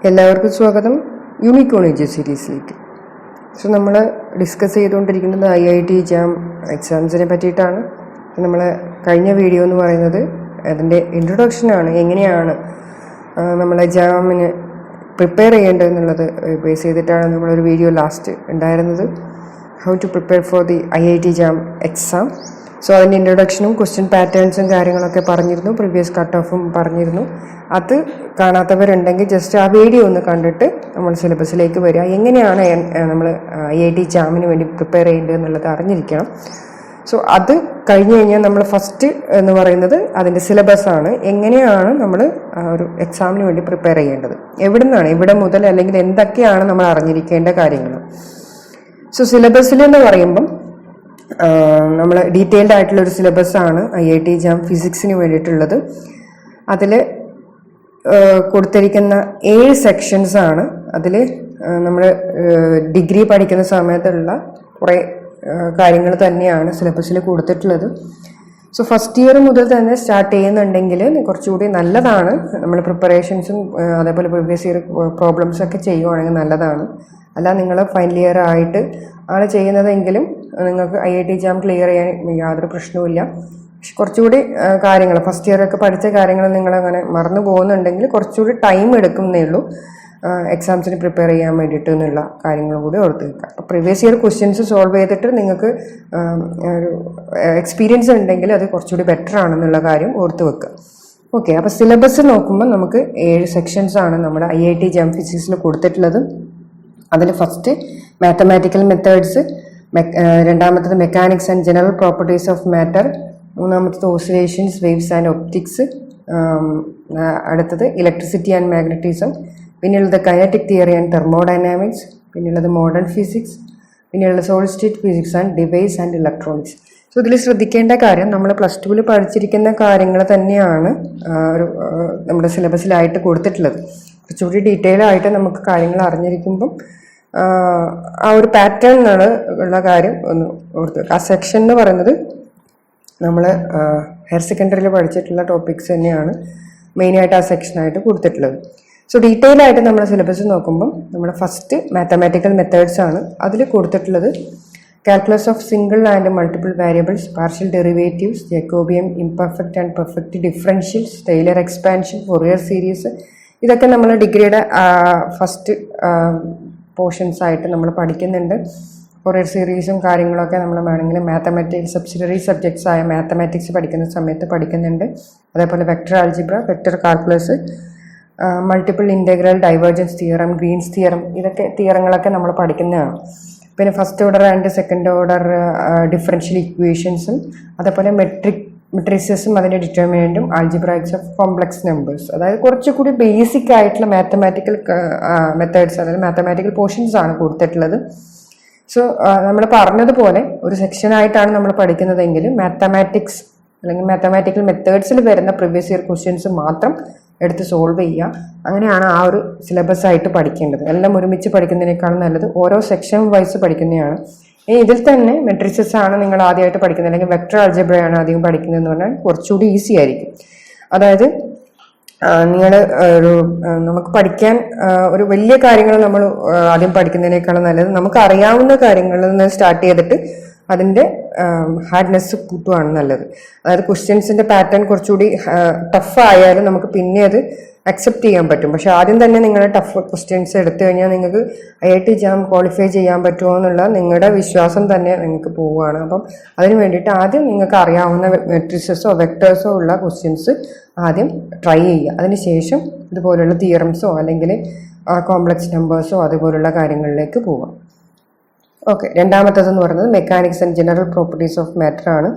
എല്ലാവർക്കും സ്വാഗതം unicorn എജു സീരീസിലേക്ക്. So നമ്മൾ ഡിസ്കസ് ചെയ്തുകൊണ്ടിരിക്കുന്നത് IIT JAM എക്സാംസിനെ പറ്റിയിട്ടാണ്. നമ്മൾ കഴിഞ്ഞ വീഡിയോ എന്ന് പറയുന്നത് അതിൻ്റെ ഇൻട്രൊഡക്ഷനാണ്, എങ്ങനെയാണ് നമ്മൾ ജാമിന് പ്രിപ്പയർ ചെയ്യേണ്ടത് എന്നുള്ളത് ബേസ് ചെയ്തിട്ടാണ് നമ്മളൊരു വീഡിയോ ലാസ്റ്റ് ഉണ്ടായിരുന്നത്, how to prepare for the IIT JAM exam. So അതിൻ്റെ ഇൻട്രൊഡക്ഷനും ക്വസ്റ്റ്യൻ പാറ്റേൺസും കാര്യങ്ങളൊക്കെ പറഞ്ഞിരുന്നു, പ്രീവിയസ് കട്ട് ഓഫും പറഞ്ഞിരുന്നു. അത് കാണാത്തവരുണ്ടെങ്കിൽ ജസ്റ്റ് ആ വീഡിയോ ഒന്ന് കണ്ടിട്ട് നമ്മൾ സിലബസിലേക്ക് വരിക. എങ്ങനെയാണ് നമ്മൾ IIT JAMന് വേണ്ടി പ്രിപ്പയർ ചെയ്യേണ്ടത് എന്നുള്ളത് അറിഞ്ഞിരിക്കണം. സോ അത് കഴിഞ്ഞ് കഴിഞ്ഞാൽ നമ്മൾ ഫസ്റ്റ് എന്ന് പറയുന്നത് അതിൻ്റെ സിലബസാണ്. എങ്ങനെയാണ് നമ്മൾ ഒരു എക്സാമിന് വേണ്ടി പ്രിപ്പയർ ചെയ്യേണ്ടത്, ഇവിടെ മുതൽ അല്ലെങ്കിൽ എന്തൊക്കെയാണ് നമ്മൾ അറിഞ്ഞിരിക്കേണ്ട കാര്യങ്ങൾ. സോ സിലബസിൽ എന്ന് പറയുമ്പം നമ്മൾ ഡീറ്റെയിൽഡ് ആയിട്ടുള്ളൊരു സിലബസാണ് IIT JAM ഫിസിക്സിന് വേണ്ടിയിട്ടുള്ളത്. അതിൽ കൊടുത്തിരിക്കുന്ന 7 സെക്ഷൻസ് ആണ്. അതിൽ നമ്മൾ ഡിഗ്രി പഠിക്കുന്ന സമയത്തുള്ള കുറേ കാര്യങ്ങൾ തന്നെയാണ് സിലബസിൽ കൊടുത്തിട്ടുള്ളത്. സോ ഫസ്റ്റ് ഇയർ മുതൽ തന്നെ സ്റ്റാർട്ട് ചെയ്യുന്നുണ്ടെങ്കിൽ കുറച്ചുകൂടി നല്ലതാണ്. നമ്മൾ പ്രിപ്പറേഷൻസും അതേപോലെ പ്രീവിയസ് ഇയർ പ്രോബ്ലംസൊക്കെ ചെയ്യുവാണെങ്കിൽ നല്ലതാണ്. അല്ല നിങ്ങൾ ഫൈനൽ ഇയർ ആയിട്ട് ആണ് ചെയ്യുന്നതെങ്കിലും നിങ്ങൾക്ക് IIT JAM ക്ലിയർ ചെയ്യാൻ യാതൊരു പ്രശ്നവുമില്ല. പക്ഷെ കുറച്ചുകൂടി കാര്യങ്ങൾ ഫസ്റ്റ് ഇയറൊക്കെ പഠിച്ച കാര്യങ്ങൾ നിങ്ങളങ്ങനെ മറന്നു പോകുന്നുണ്ടെങ്കിൽ കുറച്ചുകൂടി ടൈം എടുക്കുന്നേ ഉള്ളൂ എക്സാംസിന് പ്രിപ്പയർ ചെയ്യാൻ വേണ്ടിയിട്ട് എന്നുള്ള കാര്യങ്ങളും കൂടി ഓർത്ത് വെക്കുക. അപ്പോൾ പ്രീവിയസ് ഇയർ ക്വസ്റ്റ്യൻസ് സോൾവ് ചെയ്തിട്ട് നിങ്ങൾക്ക് ഒരു എക്സ്പീരിയൻസ് ഉണ്ടെങ്കിൽ അത് കുറച്ചുകൂടി ബെറ്റർ ആണെന്നുള്ള കാര്യം ഓർത്ത് വെക്കുക. ഓക്കെ, അപ്പോൾ സിലബസ് നോക്കുമ്പോൾ നമുക്ക് 7 സെക്ഷൻസ് ആണ് നമ്മുടെ IIT JAM ഫിസിക്സിൽ കൊടുത്തിട്ടുള്ളത്. അതിൽ ഫസ്റ്റ് മാത്തമാറ്റിക്കൽ മെത്തേഡ്സ്, രണ്ടാമത്തത് mechanics and general properties of matter, മൂന്നാമത്തത് ഓസിലേഷൻസ്, വേവ്സ് ആൻഡ് ഒപ്റ്റിക്സ്, അടുത്തത് ഇലക്ട്രിസിറ്റി ആൻഡ് മാഗ്നറ്റിസം, പിന്നെയുള്ളത് കൈനറ്റിക് തിയറി ആൻഡ് തെർമോഡൈനാമിക്സ്, പിന്നെയുള്ളത് മോഡേൺ ഫിസിക്സ്, പിന്നെയുള്ളത് solid state physics and device and electronics. So ഇതിൽ ശ്രദ്ധിക്കേണ്ട കാര്യം നമ്മൾ പ്ലസ് ടുവിൽ പഠിച്ചിരിക്കുന്ന കാര്യങ്ങൾ തന്നെയാണ് ഒരു നമ്മുടെ സിലബസിലായിട്ട് കൊടുത്തിട്ടുള്ളത്. കുറച്ചുകൂടി ഡീറ്റെയിൽ ആയിട്ട് നമുക്ക് കാര്യങ്ങൾ അറിഞ്ഞിരിക്കുമ്പം ആ ഒരു പാറ്റേൺ എന്നാണ് ഉള്ള കാര്യം ഒന്ന് ഓർത്ത് വെക്കുക. ആ സെക്ഷൻ എന്ന് പറയുന്നത് നമ്മൾ ഹയർ സെക്കൻഡറിയിൽ പഠിച്ചിട്ടുള്ള ടോപ്പിക്സ് തന്നെയാണ് മെയിനായിട്ട് ആ സെക്ഷനായിട്ട് കൊടുത്തിട്ടുള്ളത്. സോ ഡീറ്റെയിൽ ആയിട്ട് നമ്മുടെ സിലബസ് നോക്കുമ്പം നമ്മുടെ ഫസ്റ്റ് മാത്തമാറ്റിക്കൽ മെത്തേഡ്സ് ആണ്. അതിൽ കൊടുത്തിട്ടുള്ളത് calculus of single and multiple variables, partial derivatives, Jacobian, imperfect and perfect differentials, Taylor expansion, Fourier series, ഇതൊക്കെ നമ്മൾ ഡിഗ്രിയുടെ ഫസ്റ്റ് പോർഷൻസ് ആയിട്ട് നമ്മൾ പഠിക്കുന്നുണ്ട്. ഫൊറിയർ സീരീസും കാര്യങ്ങളൊക്കെ നമ്മൾ വേണമെങ്കിൽ മാത്തമാറ്റിക്സ് സബ്സിഡറി സബ്ജക്ട്സ് ആയ മാത്തമാറ്റിക്സ് പഠിക്കുന്ന സമയത്ത് പഠിക്കുന്നുണ്ട്. അതേപോലെ vector algebra, vector calculus, multiple integral, divergence theorem, Green's theorem, ഇതൊക്കെ തിയറങ്ങളൊക്കെ നമ്മൾ പഠിക്കുന്നതാണ്. പിന്നെ first order and second order differential ഇക്വേഷൻസും, അതേപോലെ മെട്രിക്സസും അതിൻ്റെ ഡിറ്റർമിനൻറ്റും, ആൽജിബ്രാക്സ് ഓഫ് കോംപ്ലക്സ് നമ്പേഴ്സ്, അതായത് കുറച്ചുകൂടി ബേസിക് ആയിട്ടുള്ള മാത്തമാറ്റിക്കൽ മെത്തേഡ്സ്, അതായത് മാത്തമാറ്റിക്കൽ പോർഷൻസ് ആണ് കൊടുത്തിട്ടുള്ളത്. സോ നമ്മൾ പറഞ്ഞതുപോലെ ഒരു സെക്ഷനായിട്ടാണ് നമ്മൾ പഠിക്കുന്നതെങ്കിൽ മാത്തമാറ്റിക്സ് അല്ലെങ്കിൽ മാത്തമാറ്റിക്കൽ മെത്തേഡ്സിൽ വരുന്ന പ്രീവിയസ് ഇയർ ക്വസ്റ്റ്യൻസ് മാത്രം എടുത്ത് സോൾവ് ചെയ്യുക. അങ്ങനെയാണ് ആ ഒരു സിലബസ് ആയിട്ട് പഠിക്കേണ്ടത്. എല്ലാം ഒരുമിച്ച് പഠിക്കുന്നതിനേക്കാളും നല്ലത് ഓരോ സെക്ഷൻ വൈസ് പഠിക്കുന്നതാണ്. ഇതിൽ തന്നെ മെട്രിക്സസ് ആണ് നിങ്ങൾ ആദ്യമായിട്ട് പഠിക്കുന്നത് അല്ലെങ്കിൽ വെക്ടർ ആൽജിബ്രയാണ് ആദ്യം പഠിക്കുന്നതെന്ന് പറഞ്ഞാൽ കുറച്ചുകൂടി ഈസി ആയിരിക്കും. അതായത് നിങ്ങൾ നമുക്ക് പഠിക്കാൻ ഒരു വലിയ കാര്യങ്ങൾ നമ്മൾ ആദ്യം പഠിക്കുന്നതിനേക്കാളും നല്ലത് നമുക്ക് അറിയാവുന്ന കാര്യങ്ങളിൽ നിന്ന് സ്റ്റാർട്ട് ചെയ്തിട്ട് അതിൻ്റെ ഹാർഡ്നെസ് കൂട്ടുകയാണ് നല്ലത്. അതായത് ക്വസ്റ്റ്യൻസിൻ്റെ പാറ്റേൺ കുറച്ചുകൂടി ടഫ് ആയാലും നമുക്ക് പിന്നെ അത് അക്സെപ്റ്റ് ചെയ്യാൻ പറ്റും. പക്ഷെ ആദ്യം തന്നെ നിങ്ങൾ ടഫ് ക്വസ്റ്റ്യൻസ് എടുത്തു കഴിഞ്ഞാൽ നിങ്ങൾക്ക് IIT JAM ക്വാളിഫൈ ചെയ്യാൻ പറ്റുമോ എന്നുള്ള നിങ്ങളുടെ വിശ്വാസം തന്നെ നിങ്ങൾക്ക് പോവുകയാണ്. അപ്പം അതിന് വേണ്ടിയിട്ട് ആദ്യം നിങ്ങൾക്ക് അറിയാവുന്ന മെട്രിക്സസോ വെക്ടേഴ്സോ ഉള്ള ക്വസ്റ്റ്യൻസ് ആദ്യം ട്രൈ ചെയ്യുക. അതിനുശേഷം ഇതുപോലുള്ള തിയറംസോ അല്ലെങ്കിൽ കോംപ്ലക്സ് നമ്പേഴ്സോ അതുപോലുള്ള കാര്യങ്ങളിലേക്ക് പോവാം. ഓക്കെ, രണ്ടാമത്തേതെന്ന് പറയുന്നത് mechanics and general properties of matter ആണ്.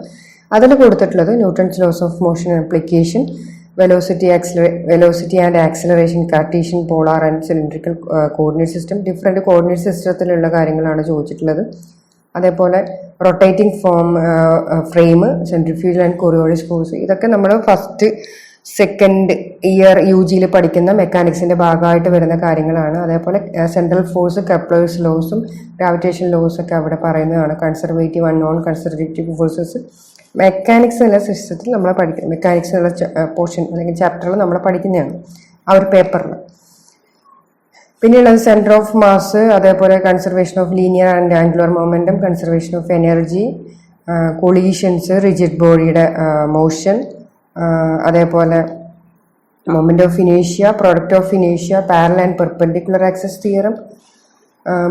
അതിൽ കൊടുത്തിട്ടുള്ളത് Newton's laws of motion application, velocity and acceleration, Cartesian, polar and cylindrical coordinate system, different coordinate സിസ്റ്റത്തിലുള്ള കാര്യങ്ങളാണ് ചോദിച്ചിട്ടുള്ളത്. അതേപോലെ rotating frame, centrifugal and Coriolis force, ഇതൊക്കെ നമ്മൾ ഫസ്റ്റ് സെക്കൻഡ് ഇയർ UGയിൽ പഠിക്കുന്ന മെക്കാനിക്സിൻ്റെ ഭാഗമായിട്ട് വരുന്ന കാര്യങ്ങളാണ്. അതേപോലെ സെൻട്രൽ ഫോഴ്സ്, കെപ്ലേഴ്സ് ലോസും ഗ്രാവിറ്റേഷൻ ലോസൊക്കെ അവിടെ പറയുന്നതാണ്. Conservative and non conservative forces mechanics എന്നുള്ള സിസ്റ്റത്തിൽ നമ്മൾ പഠിക്കുന്നത്, മെക്കാനിക്സ് എന്നുള്ള പോർഷൻ അല്ലെങ്കിൽ ചാപ്റ്ററിൽ നമ്മൾ പഠിക്കുന്നതാണ് ആ ഒരു പേപ്പറിൽ. പിന്നെയുള്ളത് സെൻറ്റർ ഓഫ് മാസ്, അതേപോലെ conservation of linear and angular momentum, conservation of energy, collisions, rigid ബോഡിയുടെ മോഷൻ, അതേപോലെ moment of ഇനേഷ്യ, product of ഇനേഷ്യ, parallel and perpendicular access theorem,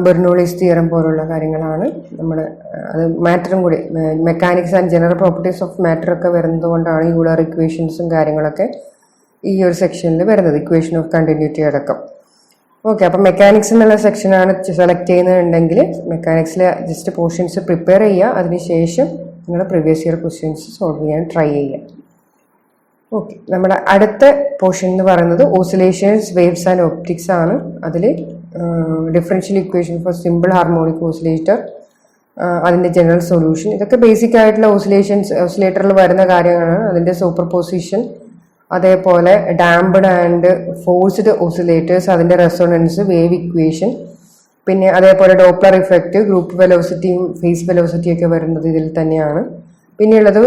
Bernoulli's theorem പോലുള്ള കാര്യങ്ങളാണ് നമ്മൾ. അത് മാറ്ററും കൂടി mechanics and general properties of matter ഒക്കെ വരുന്നത് കൊണ്ടാണ് യൂളർ ഇക്വേഷൻസും കാര്യങ്ങളൊക്കെ ഈ ഒരു സെക്ഷനിൽ വരുന്നത്, ഇക്വേഷൻ ഓഫ് കണ്ടിന്യൂറ്റി അടക്കം. ഓക്കെ, അപ്പം മെക്കാനിക്സ് എന്നുള്ള സെക്ഷനാണ് സെലക്ട് ചെയ്യുന്നുണ്ടെങ്കിൽ മെക്കാനിക്സിൽ ജസ്റ്റ് പോർഷൻസ് പ്രിപ്പയർ ചെയ്യുക. അതിനുശേഷം നിങ്ങൾ പ്രീവിയസ് ഇയർ ക്വസ്റ്റ്യൻസ് സോൾവ് ചെയ്യാൻ ട്രൈ ചെയ്യുക. ഓക്കെ, നമ്മുടെ അടുത്ത പോർഷൻ എന്ന് പറയുന്നത് ഓസിലേഷൻസ്, വേവ്സ് ആൻഡ് ഒപ്റ്റിക്സ് ആണ്. അതിൽ differential equation for simple harmonic oscillator, അതിൻ്റെ ജനറൽ സൊല്യൂഷൻ, ഇതൊക്കെ ബേസിക് ആയിട്ടുള്ള ഓസിലേറ്ററിൽ വരുന്ന കാര്യങ്ങളാണ്. അതിൻ്റെ സൂപ്പർ പൊസിഷൻ, അതേപോലെ ഡാംപ്ഡ് ആൻഡ് ഫോഴ്സ്ഡ് ഓസിലേറ്റേഴ്സ്, അതിൻ്റെ റെസൊണൻസ്, വേവ് ഇക്വേഷൻ, പിന്നെ അതേപോലെ ഡോപ്ലർ ഇഫക്റ്റ്, ഗ്രൂപ്പ് വെലോസിറ്റിയും ഫേസ് വെലോസിറ്റിയും ഒക്കെ വരുന്നത് ഇതിൽ തന്നെയാണ്. പിന്നെയുള്ളത്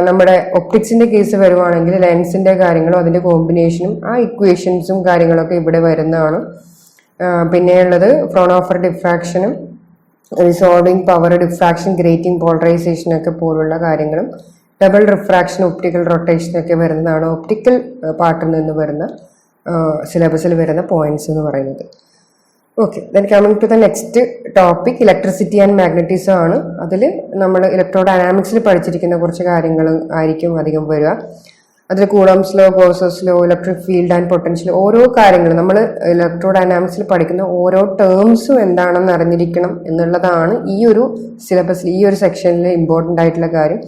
നമ്മുടെ ഒപ്റ്റിക്സിൻ്റെ കേസ് വരുവാണെങ്കിൽ ലെൻസിൻ്റെ കാര്യങ്ങളും അതിൻ്റെ കോമ്പിനേഷനും ആ ഇക്വേഷൻസും കാര്യങ്ങളൊക്കെ ഇവിടെ വരുന്നതാണ്. പിന്നെയുള്ളത് ഫ്രോണോഫർ ഡിഫ്രാക്ഷനും റിസോൾവിങ് പവർ, ഡിഫ്രാക്ഷൻ, ഗ്രേറ്റിംഗ്, പോളറൈസേഷനൊക്കെ പോലുള്ള കാര്യങ്ങളും, ഡബിൾ റിഫ്രാക്ഷൻ, ഒപ്റ്റിക്കൽ റൊട്ടേഷൻ ഒക്കെ വരുന്നതാണ് ഒപ്റ്റിക്കൽ പാർട്ടിൽ നിന്ന് വരുന്ന സിലബസിൽ വരുന്ന പോയിന്റ്സ് എന്ന് പറയുന്നത്. Okay, then coming to the next topic electricity and magnetism ആണ്. അതിൽ നമ്മൾ ഇലക്ട്രോ ഡൈനാമിക്സിൽ പഠിച്ചിരിക്കുന്ന കുറച്ച് കാര്യങ്ങൾ ആയിരിക്കും അധികം വരിക. അതിൽ Coulomb's law, Gauss's law, electric field and potential, ഓരോ കാര്യങ്ങളും നമ്മൾ ഇലക്ട്രോ ഡൈനാമിക്സിൽ പഠിക്കുന്ന ഓരോ ടേംസും എന്താണെന്ന് അറിഞ്ഞിരിക്കണം എന്നുള്ളതാണ് ഈ ഒരു സിലബസിൽ, ഈ ഒരു സെക്ഷനിൽ ഇമ്പോർട്ടൻ്റ് ആയിട്ടുള്ള കാര്യം.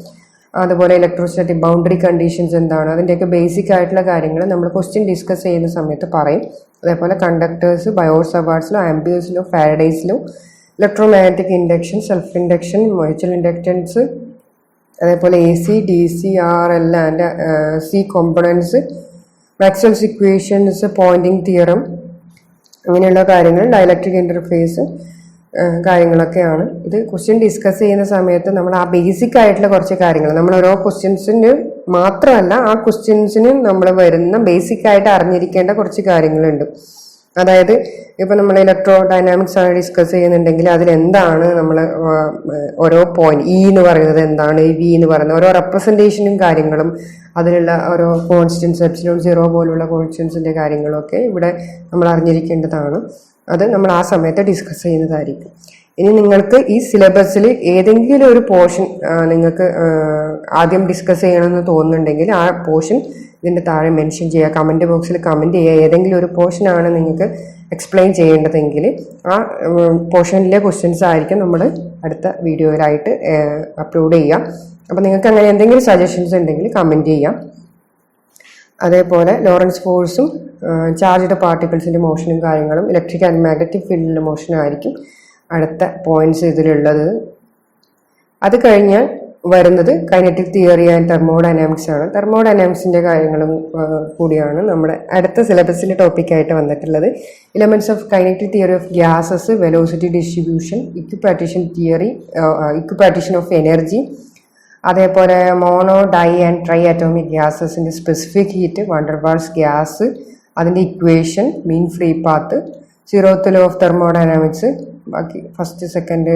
അതുപോലെ ഇലക്ട്രോസ്റ്റാറ്റിക് ബൗണ്ടറി കണ്ടീഷൻസ് എന്താണ്, അതിൻ്റെയൊക്കെ ബേസിക് ആയിട്ടുള്ള കാര്യങ്ങൾ നമ്മൾ ക്വസ്റ്റ്യൻ ഡിസ്കസ് ചെയ്യുന്ന സമയത്ത് പറയും. അതേപോലെ കണ്ടക്ടേഴ്സ്, ബയോസവാർട്സിലോ, ആംബിയേഴ്സിലോ, ഫാരഡേസിലോ, electro magnetic induction, self induction, mutual inductance, അതേപോലെ AC, DC, RL and C components, Maxwell's equations, Poynting theorem, അങ്ങനെയുള്ള കാര്യങ്ങൾ, ഡയലക്ട്രിക് ഇന്റർഫേസ് കാര്യങ്ങളൊക്കെയാണ്. ഇത് ക്വസ്റ്റ്യൻ ഡിസ്കസ് ചെയ്യുന്ന സമയത്ത് നമ്മൾ ആ ബേസിക് ആയിട്ടുള്ള കുറച്ച് കാര്യങ്ങൾ, നമ്മൾ ഓരോ ക്വസ്റ്റ്യൻസിന് മാത്രമല്ല ആ ക്വസ്റ്റ്യൻസിന് നമ്മൾ വരുന്ന ബേസിക് ആയിട്ട് അറിഞ്ഞിരിക്കേണ്ട കുറച്ച് കാര്യങ്ങളുണ്ട്. അതായത് ഇപ്പം നമ്മൾ ഇലക്ട്രോ ഡൈനാമിക്സ് ആണ് ഡിസ്കസ് ചെയ്യുന്നുണ്ടെങ്കിൽ അതിലെന്താണ് നമ്മൾ ഓരോ പോയിന്റ്, E എന്ന് പറയുന്നത് എന്താണ്, V എന്ന് പറയുന്നത് ഓരോ റെപ്രസെൻറ്റേഷനും കാര്യങ്ങളും, അതിലുള്ള ഓരോ കോൺസ്റ്റൻസ്, എപ്സിലോൺ സീറോ പോലുള്ള കോൺസ്റ്റൻസിൻ്റെ കാര്യങ്ങളൊക്കെ ഇവിടെ നമ്മൾ അറിഞ്ഞിരിക്കേണ്ടതാണ്. അത് നമ്മൾ ആ സമയത്ത് ഡിസ്കസ് ചെയ്യുന്നതായിരിക്കും. ഇനി നിങ്ങൾക്ക് ഈ സിലബസിൽ ഏതെങ്കിലും ഒരു പോർഷൻ നിങ്ങൾക്ക് ആദ്യം ഡിസ്കസ് ചെയ്യണമെന്ന് തോന്നുന്നുണ്ടെങ്കിൽ ആ പോർഷൻ ഇതിൻ്റെ താഴെ മെൻഷൻ ചെയ്യുക, കമൻറ്റ് ബോക്സിൽ കമൻറ്റ് ചെയ്യുക. ഏതെങ്കിലും ഒരു പോർഷനാണ് നിങ്ങൾക്ക് എക്സ്പ്ലെയിൻ ചെയ്യേണ്ടതെങ്കിൽ ആ പോർഷനിലെ ക്വസ്റ്റ്യൻസ് ആയിരിക്കും നമ്മൾ അടുത്ത വീഡിയോയിലായിട്ട് അപ്ലോഡ് ചെയ്യുക. അപ്പോൾ നിങ്ങൾക്ക് അങ്ങനെ എന്തെങ്കിലും സജഷൻസ് ഉണ്ടെങ്കിൽ കമൻറ്റ് ചെയ്യാം. അതേപോലെ ലോറൻസ് ഫോഴ്സും ചാർജ്ഡ് പാർട്ടിക്കിൾസിൻ്റെ മോഷനും കാര്യങ്ങളും, ഇലക്ട്രിക് ആൻഡ് മാഗ്നറ്റിക് ഫീൽഡിൻ്റെ മോഷനും ആയിരിക്കും അടുത്ത പോയിന്റ്സ് ഇതിലുള്ളത്. അത് കഴിഞ്ഞാൽ വരുന്നത് കൈനറ്റിക് തിയറി ആൻഡ് തെർമോഡൈനാമിക്സ് ആണ്. തെർമോഡൈനാമിക്സിൻ്റെ കാര്യങ്ങളും കൂടിയാണ് നമ്മുടെ അടുത്ത സിലബസിൻ്റെ ടോപ്പിക്കായിട്ട് വന്നിട്ടുള്ളത്. Elements of kinetic theory of gases, velocity distribution, equipartition theory, equipartition of energy, അതേപോലെ mono, di and tri atomic ഗ്യാസസിൻ്റെ സ്പെസിഫിക് ഹീറ്റ്, വണ്ടർവാൾസ് ഗ്യാസ്, അതിൻ്റെ equation, mean free path, zeroth law of thermodynamics, ബാക്കി first second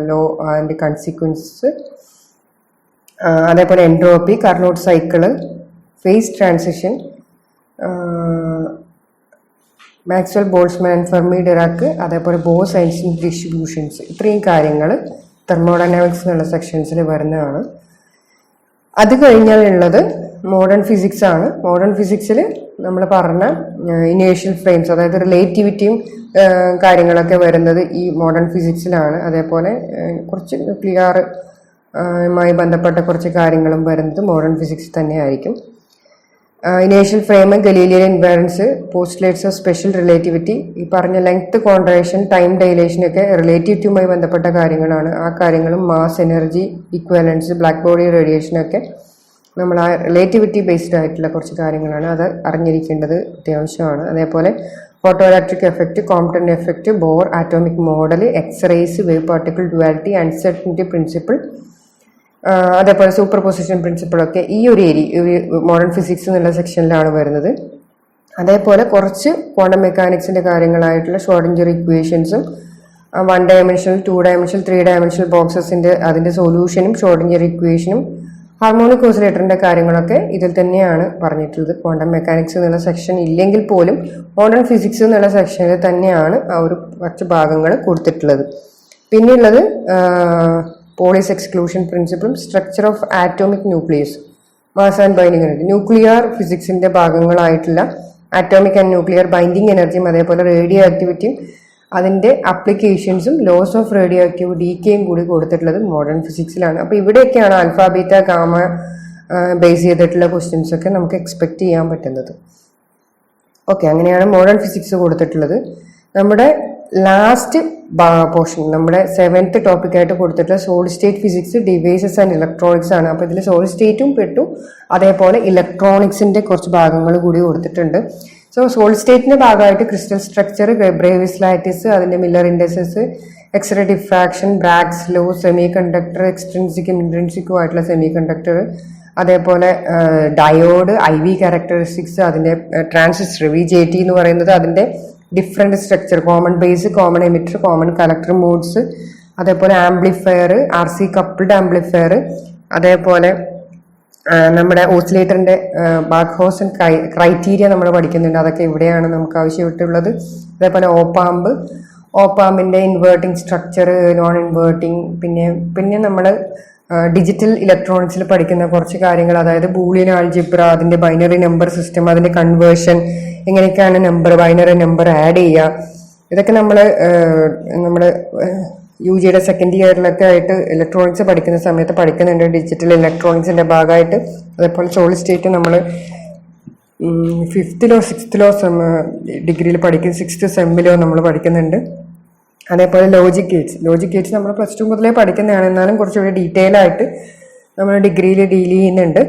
law and consequences, അതേപോലെ entropy, Carnot cycle, phase transition, Maxwell, Boltzmann and Fermi Dirac, അതേപോലെ Bose Einstein distributions, ഇത്രയും കാര്യങ്ങൾ thermodynamics എന്നുള്ള സെക്ഷൻസിൽ വരുന്നതാണ്. അത് കഴിഞ്ഞാലുള്ളത് മോഡേൺ ഫിസിക്സ് ആണ്. മോഡേൺ ഫിസിക്സിൽ നമ്മൾ പറഞ്ഞ ഇനേഷ്യൽ ഫ്രെയിംസ്, അതായത് റിലേറ്റിവിറ്റിയും കാര്യങ്ങളൊക്കെ വരുന്നത് ഈ മോഡേൺ ഫിസിക്സിലാണ്. അതേപോലെ കുറച്ച് ന്യൂക്ലിയർ മായി ബന്ധപ്പെട്ട കുറച്ച് കാര്യങ്ങളും വരുന്നത് മോഡേൺ ഫിസിക്സ് തന്നെയായിരിക്കും. Inertial frame, Galilean invariance, postulates of special relativity, ഈ പറഞ്ഞ ലെങ്ത് കോൺട്രാക്ഷൻ, ടൈം ഡൈലേഷനൊക്കെ റിലേറ്റിവിറ്റിയുമായി ബന്ധപ്പെട്ട കാര്യങ്ങളാണ്. ആ കാര്യങ്ങളും mass, energy, equivalence, black body റേഡിയേഷനൊക്കെ നമ്മൾ ആ റിലേറ്റിവിറ്റി ബേസ്ഡ് ആയിട്ടുള്ള കുറച്ച് കാര്യങ്ങളാണ്. അത് അറിഞ്ഞിരിക്കേണ്ടത് അത്യാവശ്യമാണ്. അതേപോലെ photo electric effect, Compton effect, Bohr atomic model, x rays, wave particle duality, uncertainty principle, അതേപോലെ സൂപ്പർ പൊസിഷൻ പ്രിൻസിപ്പിളൊക്കെ ഈ ഒരു മോഡേൺ ഫിസിക്സ് എന്നുള്ള സെക്ഷനിലാണ് വരുന്നത്. അതേപോലെ കുറച്ച് ക്വാണ്ടം മെക്കാനിക്സിൻ്റെ കാര്യങ്ങളായിട്ടുള്ള ഷ്രോഡിഞ്ചർ ഇക്വേഷൻസും 1 ഡയമെൻഷണൽ 2 ഡയമെൻഷണൽ 3 ഡയമെൻഷണൽ ബോക്സസിൻ്റെ അതിൻ്റെ സൊല്യൂഷനും ഷ്രോഡിഞ്ചർ ഇക്വേഷനും ഹാർമോണിക് ഓസിലേറ്ററിൻ്റെ കാര്യങ്ങളൊക്കെ ഇതിൽ തന്നെയാണ് പറഞ്ഞിട്ടുള്ളത്. ക്വാണ്ടം മെക്കാനിക്സ് എന്നുള്ള സെക്ഷൻ ഇല്ലെങ്കിൽ പോലും മോഡേൺ ഫിസിക്സ് എന്നുള്ള സെക്ഷനിൽ തന്നെയാണ് ആ ഒരു കുറച്ച് ഭാഗങ്ങൾ കൊടുത്തിട്ടുള്ളത്. പിന്നെയുള്ളത് പോളിസ് എക്സ്ക്ലൂഷൻ പ്രിൻസിപ്പിളും structure of atomic nucleus mass and binding energy nuclear ഫിസിക്സിൻ്റെ ഭാഗങ്ങളായിട്ടുള്ള ആറ്റോമിക് ആൻഡ് ന്യൂക്ലിയർ ബൈൻഡിങ് എനർജിയും അതേപോലെ റേഡിയോ ആക്ടിവിറ്റിയും അതിൻ്റെ അപ്ലിക്കേഷൻസും ലോസ് ഓഫ് റേഡിയോ ആക്റ്റീവ് ഡീക്കേയും കൂടി കൊടുത്തിട്ടുള്ളത് മോഡേൺ ഫിസിക്സിലാണ്. അപ്പോൾ ഇവിടെയൊക്കെയാണ് ആൽഫ ബീറ്റ ഗാമ ബേസ് ചെയ്തിട്ടുള്ള ക്വസ്റ്റ്യൻസ് ഒക്കെ നമുക്ക് എക്സ്പെക്ട് ചെയ്യാൻ പറ്റുന്നത്. ഓക്കെ, അങ്ങനെയാണ് മോഡേൺ ഫിസിക്സ് കൊടുത്തിട്ടുള്ളത്. നമ്മുടെ ലാസ്റ്റ് പോർഷൻ നമ്മുടെ 7th ടോപ്പിക്കായിട്ട് കൊടുത്തിട്ടുള്ള solid state physics devices and electronics ആണ്. അപ്പോൾ ഇതിൽ സോളിഡ് സ്റ്റേറ്റും പെട്ടു, അതേപോലെ ഇലക്ട്രോണിക്സിൻ്റെ കുറച്ച് ഭാഗങ്ങൾ കൂടി കൊടുത്തിട്ടുണ്ട്. സോ സോളിഡ് സ്റ്റേറ്റിന്റെ ഭാഗമായിട്ട് ക്രിസ്റ്റൽ സ്ട്രക്ചർ, ബ്രേവിസ് ലാറ്റിസ്, അതിന്റെ Miller indices, x ray diffraction, Bragg's law, semiconductor, എക്സ്ട്രിൻസിക്കും ഇൻട്രിൻസിക്കും ആയിട്ടുള്ള സെമി കണ്ടക്ടർ, അതേപോലെ ഡയോഡ്, IV ക്യാരക്ടറിസ്റ്റിക്സ്, അതിന്റെ ട്രാൻസിസ്റ്റർ VJT എന്ന് പറയുന്നത് അതിന്റെ different structure, common base, common emitter, common collector modes, അതേപോലെ ആംപ്ലിഫയർ, RC കപ്പിൾഡ് ആംപ്ലിഫയർ, അതേപോലെ നമ്മുടെ ഓസിലേറ്ററിന്റെ ബാർഖൗസൻ ക്രൈറ്റീരിയ നമ്മൾ പഠിക്കുന്നുണ്ട്. അതൊക്കെ ഇവിടെയാണ് നമുക്ക് ആവശ്യമായിട്ടുള്ളത്. അതേപോലെ ഓപ്പാമ്പിന്റെ ഇൻവേർട്ടിംഗ് സ്ട്രക്ചർ, നോൺ ഇൻവേർട്ടിംഗ്, പിന്നെ നമ്മൾ ഡിജിറ്റൽ ഇലക്ട്രോണിക്സിൽ പഠിക്കുന്ന കുറച്ച് കാര്യങ്ങൾ, അതായത് ബൂളിയൻ ആൾജിബ്ര, അതിന്റെ ബൈനറി നമ്പർ സിസ്റ്റം, അതിന്റെ കൺവേർഷൻ, എങ്ങനെയൊക്കെയാണ് ബൈനറി നമ്പർ ആഡ് ചെയ്യുക, ഇതൊക്കെ നമ്മൾ UGയുടെ സെക്കൻഡ് ഇയറിലൊക്കെ ആയിട്ട് ഇലക്ട്രോണിക്സ് പഠിക്കുന്ന സമയത്ത് പഠിക്കുന്നുണ്ട്, ഡിജിറ്റൽ ഇലക്ട്രോണിക്സിന്റെ ഭാഗമായിട്ട്. അതേപോലെ സോളിഡ് സ്റ്റേറ്റ് നമ്മൾ 5th 6th ഡിഗ്രിയിൽ പഠിക്കും, 6th സെമ്മിലോ നമ്മൾ പഠിക്കുന്നുണ്ട്. അതേപോലെ ലോജിക് ഗേറ്റ്സ് നമ്മൾ +2 മുതലേ പഠിക്കുന്നതാണ്, എന്നാലും കുറച്ചുകൂടി ഡീറ്റെയിൽ ആയിട്ട് നമ്മൾ ഡിഗ്രിയിൽ ഡീൽ ചെയ്യുന്നുണ്ട്.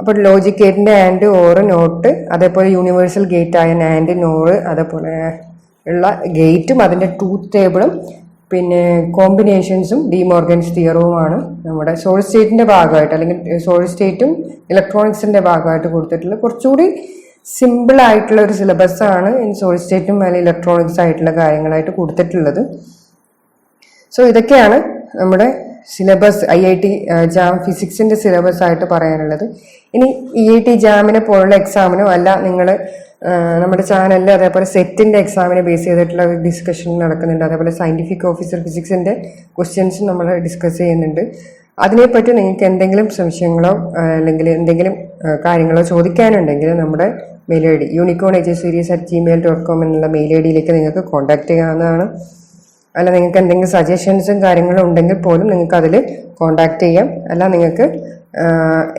അപ്പോൾ ലോജിക് ഗേറ്റിന്റെ ആൻഡ് ഓർ നോട്ട്, അതേപോലെ യൂണിവേഴ്സൽ ഗേറ്റ് ആയ ആൻഡ് നോർ, അതേപോലെ ഉള്ള ഗേറ്റും അതിന്റെ ട്രൂത്ത് ടേബിളും പിന്നെ കോമ്പിനേഷൻസും ഡിമോർഗൻസ് തിയറവുമാണ് നമ്മുടെ സോളിഡ് സ്റ്റേറ്റിന്റെ ഭാഗമായിട്ട്, അല്ലെങ്കിൽ സോളിഡ് സ്റ്റേറ്റും ഇലക്ട്രോണിക്സിന്റെ ഭാഗമായിട്ട് കൊടുത്തിട്ടുള്ള കുറച്ചുകൂടി സിമ്പിൾ ആയിട്ടുള്ള ഒരു സിലബസ് ആണ് സോളിഡ് സ്റ്റേറ്റും അല്ലെങ്കിൽ ഇലക്ട്രോണിക്സ് ആയിട്ടുള്ള കാര്യങ്ങളായിട്ട് കൊടുത്തിട്ടുള്ളത്. സോ ഇതൊക്കെയാണ് നമ്മുടെ സിലബസ്, IIT ജാം ഫിസിക്സിന്റെ സിലബസ് ആയിട്ട് പറയാനുള്ളത്. ഇനി IIT ജാമിനെ പോലുള്ള എക്സാമിനോ അല്ല, നിങ്ങൾ നമ്മുടെ ചാനലിൽ അതേപോലെ സെറ്റിന്റെ എക്സാമിനെ ബേസ് ചെയ്തിട്ടുള്ള ഡിസ്കഷൻ നടക്കുന്നുണ്ട്. അതേപോലെ സയന്റിഫിക് ഓഫീസർ ഫിസിക്സിന്റെ ക്വസ്റ്റ്യൻസും നമ്മൾ ഡിസ്കസ് ചെയ്യുന്നുണ്ട്. അതിനെപ്പറ്റി നിങ്ങൾക്ക് എന്തെങ്കിലും സംശയങ്ങളോ അല്ലെങ്കിൽ എന്തെങ്കിലും കാര്യങ്ങളോ ചോദിക്കാനുണ്ടെങ്കിൽ നമ്മുടെ മെയിൽ ID unicornhseries@gmail.com എന്നുള്ള മെയിൽ IDയിലേക്ക് നിങ്ങൾക്ക് കോൺടാക്ട് ചെയ്യാവുന്നതാണ്. അല്ല നിങ്ങൾക്ക് എന്തെങ്കിലും സജഷൻസും കാര്യങ്ങളും ഉണ്ടെങ്കിൽ പോലും നിങ്ങൾക്ക് അതിൽ കോൺടാക്ട് ചെയ്യാം. അല്ല നിങ്ങൾക്ക്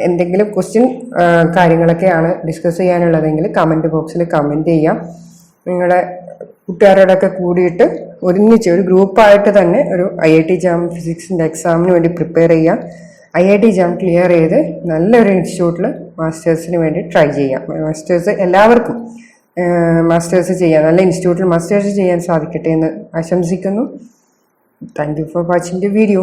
എന്തെങ്കിലും ക്വസ്റ്റ്യൻ കാര്യങ്ങളൊക്കെയാണ് ഡിസ്കസ് ചെയ്യാനുള്ളതെങ്കിൽ കമൻറ്റ് ബോക്സിൽ കമൻറ്റ് ചെയ്യാം. നിങ്ങളുടെ കൂട്ടുകാരോടൊക്കെ കൂടിയിട്ട് ഒരുമിച്ച് ഒരു ഗ്രൂപ്പായിട്ട് തന്നെ ഒരു IIT ജാം ഫിസിക്സിൻ്റെ എക്സാമിന് വേണ്ടി പ്രിപ്പയർ ചെയ്യാം. IIT ജാം ക്ലിയർ ചെയ്ത് നല്ലൊരു ഇൻസ്റ്റിറ്റ്യൂട്ടിൽ മാസ്റ്റേഴ്സിന് വേണ്ടി ട്രൈ ചെയ്യാം. മാസ്റ്റേഴ്സ് എല്ലാവർക്കും മാസ്റ്റേഴ്സ് ചെയ്യാൻ, നല്ല ഇൻസ്റ്റിറ്റ്യൂട്ടിൽ മാസ്റ്റേഴ്സ് ചെയ്യാൻ സാധിക്കട്ടെ എന്ന് ആശംസിക്കുന്നു. Thank you for watching the video.